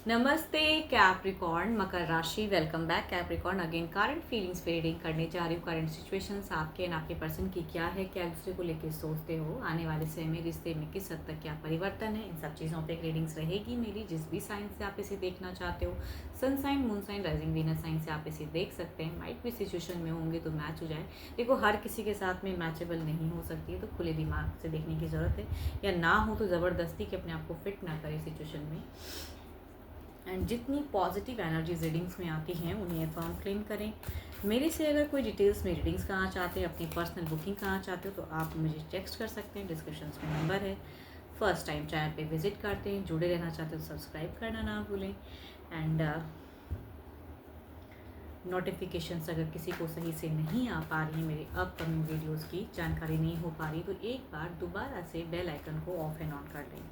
नमस्ते कैप्रिकॉर्न, मकर राशि। Welcome back Capricorn. Again current feelings पे रीडिंग करने जा रही हूँ। करंट सिचुएशंस आपके एंड आपके पर्सन की क्या है, क्या एक दूसरे को लेकर सोचते हो, आने वाले समय में रिश्ते में किस हद तक क्या परिवर्तन है, इन सब चीज़ों पे रीडिंग्स रहेगी मेरी। जिस भी साइन से आप इसे देखना चाहते हो, sun sign, moon sign, rising Venus sign से आप इसे देख सकते हैं। माइट भी सिचुएशन में होंगे तो मैच हो जाए। देखो, हर किसी के साथ में मैचेबल नहीं हो सकती है, तो खुले दिमाग से देखने की ज़रूरत है, या ना हो तो ज़बरदस्ती के अपने आप को फिट ना करें सिचुएशन में। एंड जितनी पॉजिटिव एनर्जीज रीडिंग्स में आती हैं उन्हें अफर्म क्लेम करें। मेरे से अगर कोई डिटेल्स में रीडिंग्स कराना चाहते हैं, अपनी पर्सनल बुकिंग कराना चाहते हो, तो आप मुझे टेक्स्ट कर सकते हैं। डिस्क्रिप्शन में नंबर है। फर्स्ट टाइम चैनल पे विजिट करते हैं, जुड़े रहना चाहते हो तो सब्सक्राइब करना ना भूलें। एंड नोटिफिकेशंस अगर किसी को सही से नहीं आ पा रही है, मेरे अपकमिंग वीडियोस की जानकारी नहीं हो पा रही, तो एक बार दोबारा से बेल आइकन को ऑफ एंड ऑन कर दें।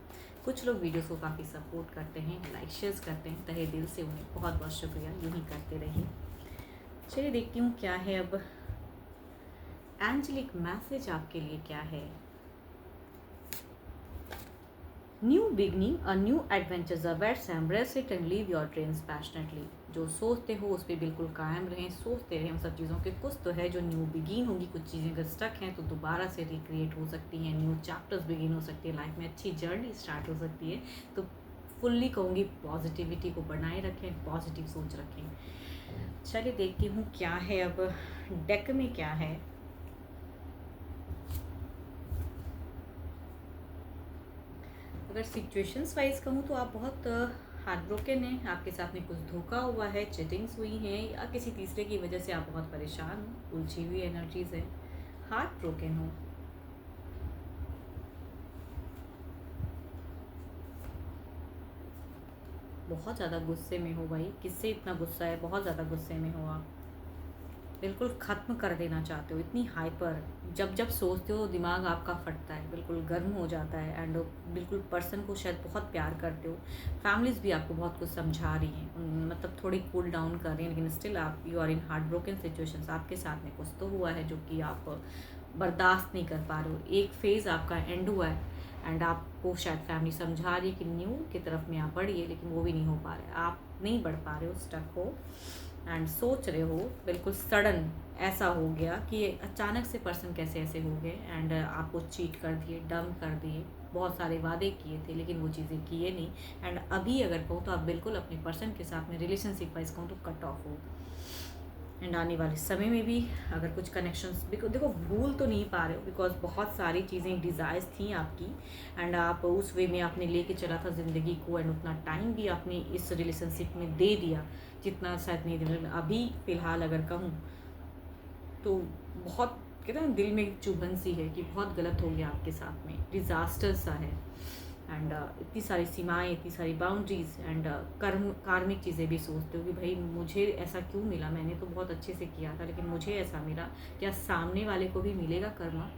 कुछ लोग वीडियोस को काफ़ी सपोर्ट करते हैं, लाइक शेयर्स करते हैं, तहे दिल से उन्हें बहुत बहुत शुक्रिया। यूँ ही करते रहिए। चलिए देखती हूँ क्या है अब एंजेलिक मैसेज आपके लिए क्या है। New beginning, a new adventures awaits, embrace it and leave your dreams passionately. जो सोचते हो उस पर बिल्कुल कायम रहें, सोचते रहें उन सब चीज़ों के। कुछ तो है जो न्यू बिगिन होगी, कुछ चीज़ें अगर स्टक हैं तो दोबारा से रिक्रिएट हो सकती हैं, न्यू चैप्टर्स बिगिन हो सकती है, लाइफ में अच्छी जर्नी स्टार्ट हो सकती है। तो फुल्ली कहूँगी पॉजिटिविटी को बनाए रखें, पॉजिटिव सोच रखें। चलिए देखती हूँ क्या है अब डेक में क्या है। अगर सिचुएशंस वाइज कहूँ तो आप बहुत हार्ट ब्रोकन हैं, आपके साथ में कुछ धोखा हुआ है, चीटिंग्स हुई हैं, या किसी तीसरे की वजह से आप बहुत परेशान हो, उलझी हुई एनर्जीज है, हार्ट ब्रोकन हो। बहुत ज़्यादा गुस्से में हो भाई, किससे इतना गुस्सा है, बहुत ज़्यादा गुस्से में हो आप, बिल्कुल ख़त्म कर देना चाहते हो, इतनी हाइपर। जब जब सोचते हो दिमाग आपका फटता है, बिल्कुल गर्म हो जाता है। एंड बिल्कुल पर्सन को शायद बहुत प्यार करते हो, फैमिलीज भी आपको बहुत कुछ समझा रही हैं, मतलब थोड़ी कूल डाउन कर रही हैं, लेकिन स्टिल आप you are in heart broken situations. आपके साथ में कुछ तो हुआ है जो कि आप बर्दाश्त नहीं कर पा रहे हो। एक फेज़ आपका एंड हुआ है एंड आपको शायद फैमिली समझा रही है कि न्यू की तरफ में आप बढ़िए, लेकिन वो भी नहीं हो पा रहा है, आप नहीं बढ़ पा रहे हो, स्टक हो। एंड सोच रहे हो बिल्कुल सडन ऐसा हो गया कि अचानक से पर्सन कैसे ऐसे हो गए एंड आपको चीट कर दिए, डम कर दिए, बहुत सारे वादे किए थे लेकिन वो चीज़ें किए नहीं। एंड अभी अगर कहूँ तो आप बिल्कुल अपने पर्सन के साथ में रिलेशनशिप वाइज कहूँ तो कट ऑफ हो। एंड आने वाले समय में भी अगर कुछ कनेक्शंस, देखो भूल तो नहीं पा रहे हो, बिकॉज बहुत सारी चीज़ें डिज़ायर्स थी आपकी एंड आप उस वे में आपने लेके चला था ज़िंदगी को, एंड उतना टाइम भी आपने इस रिलेशनशिप में दे दिया जितना शायद नहीं दे। अभी फ़िलहाल अगर कहूँ तो बहुत कहते हैं दिल में एक चुभन सी है कि बहुत गलत हो गया आपके साथ में, डिज़ास्टर सा है। एंड इतनी सारी सीमाएं, इतनी सारी बाउंड्रीज एंड कार्मिक चीज़ें भी सोचते हो कि भाई मुझे ऐसा क्यों मिला, मैंने तो बहुत अच्छे से किया था लेकिन मुझे ऐसा मिला, क्या सामने वाले को भी मिलेगा कर्मा।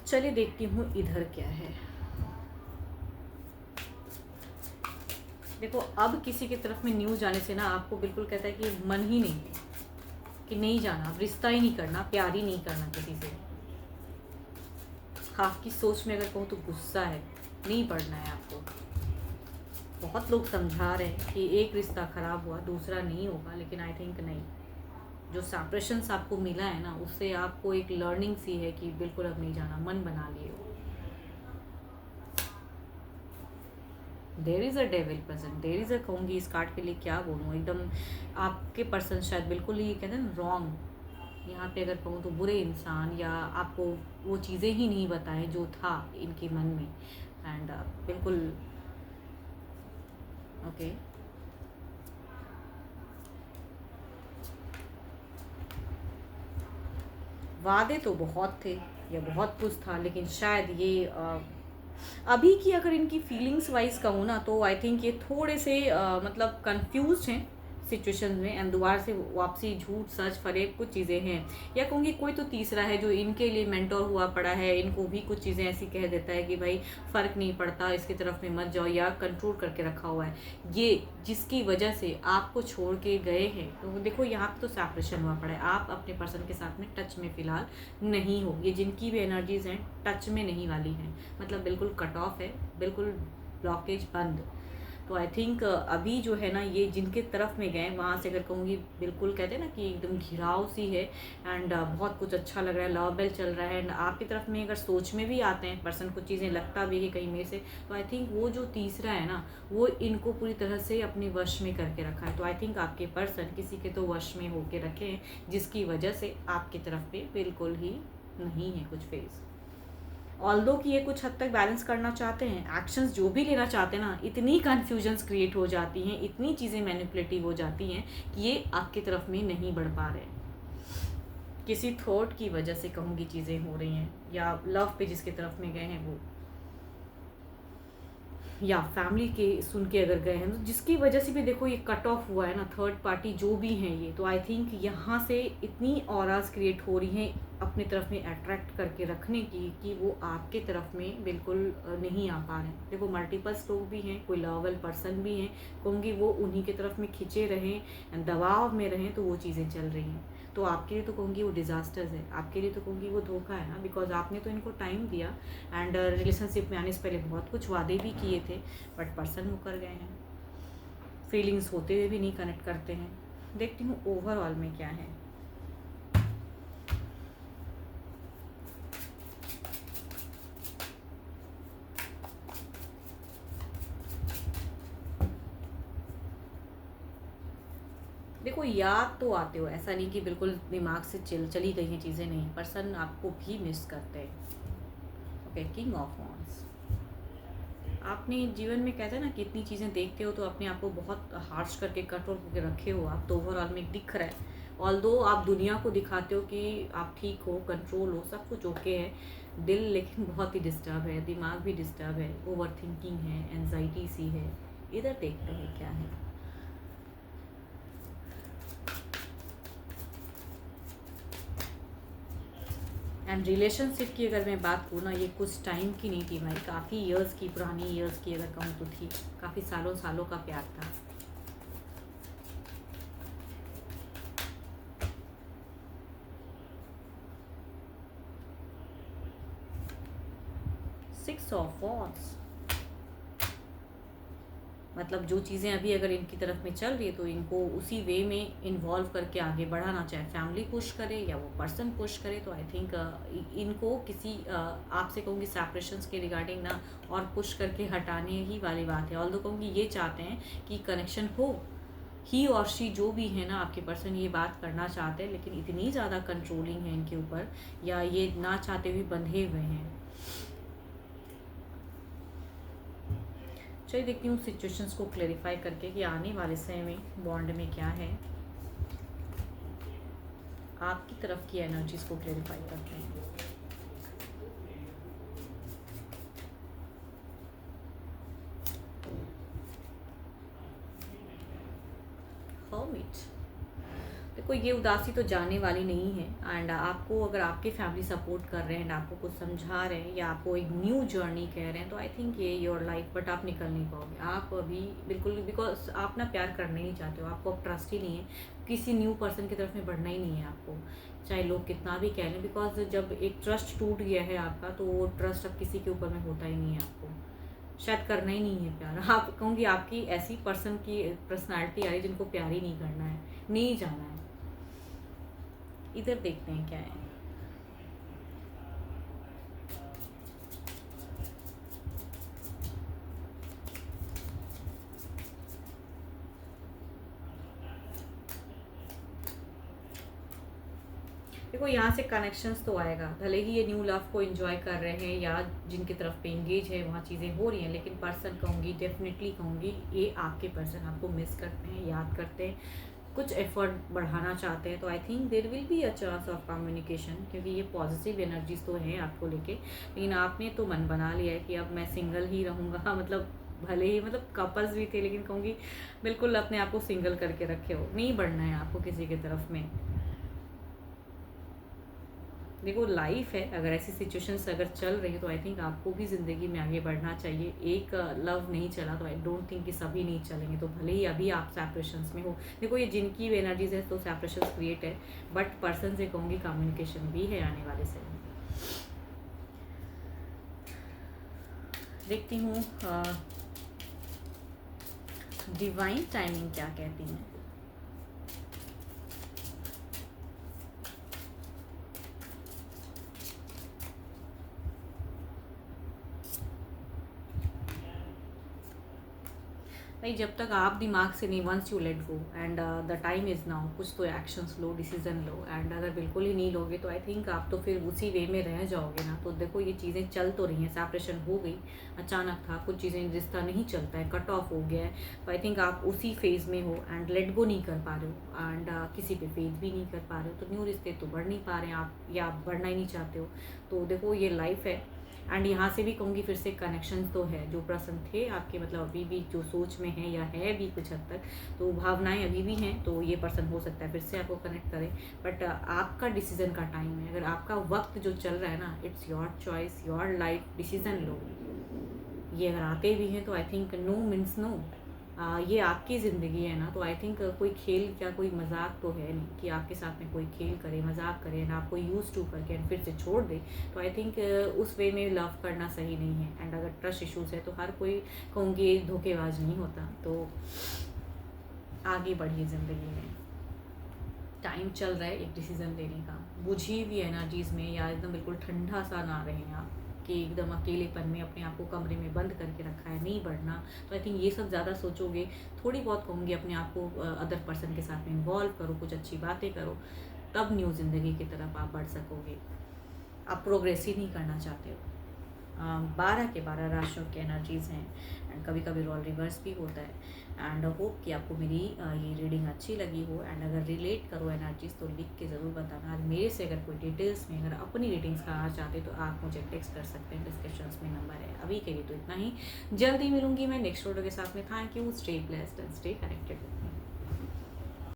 चलिए देखती हूँ इधर क्या है। देखो, अब किसी की तरफ में न्यूज़ आने से ना आपको बिल्कुल कहता है कि मन ही नहीं है कि नहीं जाना, रिश्ता ही नहीं करना, प्यार ही नहीं करना किसी से। आपकी सोच में अगर कहूँ तो गुस्सा है, नहीं पढ़ना है आपको। बहुत लोग समझा रहे हैं कि एक रिश्ता ख़राब हुआ दूसरा नहीं होगा, लेकिन आई थिंक नहीं। जो सेपरेशंस आपको मिला है ना, उससे आपको एक लर्निंग सी है कि बिल्कुल अब नहीं जाना, मन बना लिए हो। There is a devil present, there is a, कहूँगी इस कार्ड के लिए क्या बोलूँ, एकदम आपके पर्सन शायद बिल्कुल ही कहते हैं ना रॉन्ग, यहाँ पे अगर कहूँ तो बुरे इंसान, या आपको वो चीज़ें ही नहीं बताएं जो था इनके मन में। एंड बिल्कुल ओके। वादे तो बहुत थे या बहुत कुछ था, लेकिन शायद ये अभी की अगर इनकी फीलिंग्स वाइज कहूँ ना तो आई थिंक ये थोड़े से मतलब कंफ्यूज हैं, सिचुएशन में एंड दोबारा से वापसी झूठ सच फरेब कुछ चीज़ें हैं। या कहूँगी कोई तो तीसरा है जो इनके लिए मेंटोर हुआ पड़ा है, इनको भी कुछ चीज़ें ऐसी कह देता है कि भाई फ़र्क नहीं पड़ता, इसकी तरफ में मत जाओ, या कंट्रोल करके रखा हुआ है ये, जिसकी वजह से आपको छोड़ के गए हैं। तो देखो यहाँ पे तो सेपरेशन हुआ पड़ा है, आप अपने पर्सन के साथ में टच में फ़िलहाल नहीं हो। ये जिनकी भी एनर्जीज़ हैं टच में नहीं वाली हैं, मतलब बिल्कुल कट ऑफ है, बिल्कुल ब्लॉकेज बंद। तो आई थिंक अभी जो है ना, ये जिनके तरफ में गए वहाँ से अगर कहूँगी बिल्कुल कहते हैं ना कि एकदम घिराव सी है एंड बहुत कुछ अच्छा लग रहा है, लव बेल चल रहा है एंड आपकी तरफ में अगर सोच में भी आते हैं पर्सन, कुछ चीज़ें लगता भी है कि कहीं में से, तो आई थिंक वो जो तीसरा है ना, वो इनको पूरी तरह से अपने वश में करके रखा है। तो आई थिंक आपके पर्सन किसी के तो वश में होके रखे हैं, जिसकी वजह से आपकी तरफ में बिल्कुल ही नहीं है कुछ फेज। ऑल्दो कि ये कुछ हद तक बैलेंस करना चाहते हैं, एक्शंस जो भी लेना चाहते हैं ना, इतनी कन्फ्यूजन्स क्रिएट हो जाती हैं, इतनी चीज़ें मैनिपुलेटिव हो जाती हैं कि ये आपकी तरफ में नहीं बढ़ पा रहे हैं। किसी थॉट की वजह से कहूँगी चीज़ें हो रही हैं, या लव पे जिसकी तरफ में गए हैं वो, या फैमिली के सुन के अगर गए हैं, तो जिसकी वजह से भी देखो ये कट ऑफ हुआ है ना, थर्ड पार्टी जो भी हैं ये, तो आई थिंक यहाँ से इतनी ऑराज क्रिएट हो रही हैं अपनी तरफ में अट्रैक्ट करके रखने की, कि वो आपके तरफ में बिल्कुल नहीं आ पा रहे हैं। देखो मल्टीपल्स लोग भी हैं, कोई लवेबल पर्सन भी हैं, कहूँगी वो उन्हीं के तरफ में खिंचे रहें, दबाव में रहें, तो वो चीज़ें चल रही हैं। तो आपके लिए तो कहूँगी वो डिज़ास्टर्स है, आपके लिए तो कहूँगी वो धोखा है ना, बिकॉज आपने तो इनको टाइम दिया एंड रिलेशनशिप में आने से पहले बहुत कुछ वादे भी किए थे, बट पर्सन मुकर गए हैं, फीलिंग्स होते हुए भी नहीं कनेक्ट करते हैं। देखती हूँ ओवरऑल में क्या है। देखो याद तो आते हो, ऐसा नहीं कि बिल्कुल दिमाग से चली गई हैं चीज़ें, नहीं, पर्सन आपको भी मिस करते हैं। ओके, किंग ऑफ वॉन्ड्स, आपने जीवन में कहते हैं ना कि इतनी चीज़ें देखते हो तो अपने आप को बहुत हार्श करके कंट्रोल करके रखे हो आप, तो ओवरऑल में दिख रहा है। ऑल्दो आप दुनिया को दिखाते हो कि आप ठीक हो, कंट्रोल हो, सब कुछ ओके है, दिल लेकिन बहुत ही डिस्टर्ब है, दिमाग भी डिस्टर्ब है, ओवर थिंकिंग है, एनजाइटी सी है। इधर देखते हैं क्या है। एंड रिलेशनशिप की अगर मैं बात करूँ ना, ये कुछ टाइम की नहीं थी भाई, काफ़ी ईयर्स की, पुरानी ईयर्स की अगर कहूँ तो थी, काफ़ी सालों सालों का प्यार था। सिक्स ऑफ वॉन्ड्स, मतलब जो चीज़ें अभी अगर इनकी तरफ में चल रही है तो इनको उसी वे में इन्वॉल्व करके आगे बढ़ाना, चाहे फैमिली पुश करे या वो पर्सन पुश करे। तो आई थिंक इनको किसी आपसे कहूँगी सेपरेशंस के रिगार्डिंग ना, और पुश करके हटाने ही वाली बात है। ऑल्दो कहूँगी ये चाहते हैं कि कनेक्शन हो, ही और शी जो भी है ना आपके पर्सन, ये बात करना चाहते हैं, लेकिन इतनी ज़्यादा कंट्रोलिंग है इनके ऊपर, या ये ना चाहते हुए बंधे हुए हैं। चलिए देखती हूँ सिचुएशंस को क्लेरिफाई करके कि आने वाले समय में बॉन्ड में क्या है। आपकी तरफ की एनर्जीज को क्लेरिफाई करते हैं। हर्मिट, देखो ये उदासी तो जाने वाली नहीं है एंड आपको अगर आपके फैमिली सपोर्ट कर रहे हैं एंड आपको कुछ समझा रहे हैं या आपको एक न्यू जर्नी कह रहे हैं, तो आई थिंक ये योर लाइफ, बट आप निकल नहीं पाओगे आप अभी बिल्कुल, बिकॉज आप ना प्यार करना ही नहीं चाहते हो, आपको अब ट्रस्ट ही नहीं है, किसी न्यू पर्सन की तरफ में बढ़ना ही नहीं है आपको, चाहे लोग कितना भी कह लें, बिकॉज जब एक ट्रस्ट टूट गया है आपका, तो वो ट्रस्ट अब किसी के ऊपर में होता ही नहीं है, आपको शायद करना ही नहीं है प्यार। आप कहूँगी आपकी ऐसी पर्सन की पर्सनैलिटी आ रही है जिनको प्यार ही नहीं करना है, नहीं जाना है। इधर देखते हैं क्या है। देखो यहाँ से कनेक्शंस तो आएगा, भले ही ये न्यू लव को एंजॉय कर रहे हैं या जिनकी तरफ पे एंगेज है वहाँ चीज़ें हो रही हैं, लेकिन पर्सन कहूँगी, डेफिनेटली कहूँगी, ये आपके पर्सन आपको मिस करते हैं, याद करते हैं, कुछ एफर्ट बढ़ाना चाहते हैं। तो I think there will be a chance of communication, क्योंकि ये पॉजिटिव एनर्जीज तो हैं आपको लेके, लेकिन आपने तो मन बना लिया है कि अब मैं सिंगल ही रहूँगा, मतलब भले ही मतलब कपल्स भी थे, लेकिन कहूँगी बिल्कुल अपने आप को सिंगल करके रखे हो, नहीं बढ़ना है आपको किसी की तरफ में। देखो लाइफ है, अगर ऐसी सिचुएशंस अगर चल रही है तो आई थिंक आपको भी ज़िंदगी में आगे बढ़ना चाहिए। एक लव नहीं चला तो आई डोंट थिंक कि सभी नहीं चलेंगे, तो भले ही अभी आप सेपरेशंस में हो। देखो ये जिनकी एनर्जीज है तो सेपरेशंस क्रिएट है, बट पर्सन से कहूँगी कम्युनिकेशन भी है आने वाले समय में। देखती हूँ डिवाइन टाइमिंग क्या कहती हैं। भाई जब तक आप दिमाग से नहीं, once you let go and the time is now, कुछ तो एक्शंस लो, डिसीजन लो। एंड अगर बिल्कुल ही नहीं लोगे तो आई थिंक आप तो फिर उसी वे में रह जाओगे ना। तो देखो ये चीज़ें चल तो रही हैं, सेपरेशन हो गई, अचानक था, कुछ चीज़ें, रिश्ता नहीं चलता है, कट ऑफ हो गया है, तो आई थिंक आप उसी फेज़ में हो एंड लेट गो नहीं कर पा रहे हो एंड किसी पे फेथ भी नहीं कर पा रहे हो। तो न्यू रिश्ते तो बढ़ नहीं पा रहे हैं आप, या आप बढ़ना ही नहीं चाहते हो। तो देखो ये लाइफ है एंड यहाँ से भी कहूँगी फिर से कनेक्शन तो है, जो पर्सन थे आपके मतलब अभी भी जो सोच में है या है भी कुछ हद तक, तो भावनाएं अभी भी हैं, तो ये पर्सन हो सकता है फिर से आपको कनेक्ट करे। बट आपका डिसीजन का टाइम है, अगर आपका वक्त जो चल रहा है ना, it's your choice, your life, decision लो। ये अगर आते भी हैं तो I think no means no, ये आपकी ज़िंदगी है ना। तो आई थिंक कोई खेल क्या कोई मजाक तो है नहीं कि आपके साथ में कोई खेल करे, मजाक करे ना, आपको यूज़ टू करके एंड फिर से छोड़ दे। तो आई थिंक उस वे में लव करना सही नहीं है। एंड अगर ट्रस्ट इश्यूज़ है तो हर कोई कहूँगी धोखेबाज नहीं होता। तो आगे बढ़िए ज़िंदगी में, टाइम चल रहा है एक डिसीज़न लेने का। बुझी हुई एनर्जीज़ में या एकदम बिल्कुल ठंडा सा ना रहें आप, कि एकदम अकेलेपन में अपने आप को कमरे में बंद करके रखा है, नहीं बढ़ना। तो आई थिंक ये सब ज़्यादा सोचोगे, थोड़ी बहुत कहूँगी अपने आप को अदर पर्सन के साथ में इन्वॉल्व करो, कुछ अच्छी बातें करो, तब न्यू ज़िंदगी की तरफ आप बढ़ सकोगे। आप प्रोग्रेस ही नहीं करना चाहते हो। 12 के 12 राशियों की एनर्जीज़ हैं एंड कभी कभी रोल रिवर्स भी होता है। एंड होप कि आपको मेरी ये रीडिंग अच्छी लगी हो। एंड अगर रिलेट करो एनर्जीज तो लिख के ज़रूर बताना। और मेरे से अगर कोई डिटेल्स में अगर अपनी रीडिंग्स कराना चाहते तो आप मुझे टेक्स्ट कर सकते हैं, डिस्क्रिप्शन में नंबर है। अभी के लिए तो इतना ही, जल्दी मिलूंगी मैं नेक्स्ट वीडियो के साथ में। Thank you, stay blessed and stay connected with me.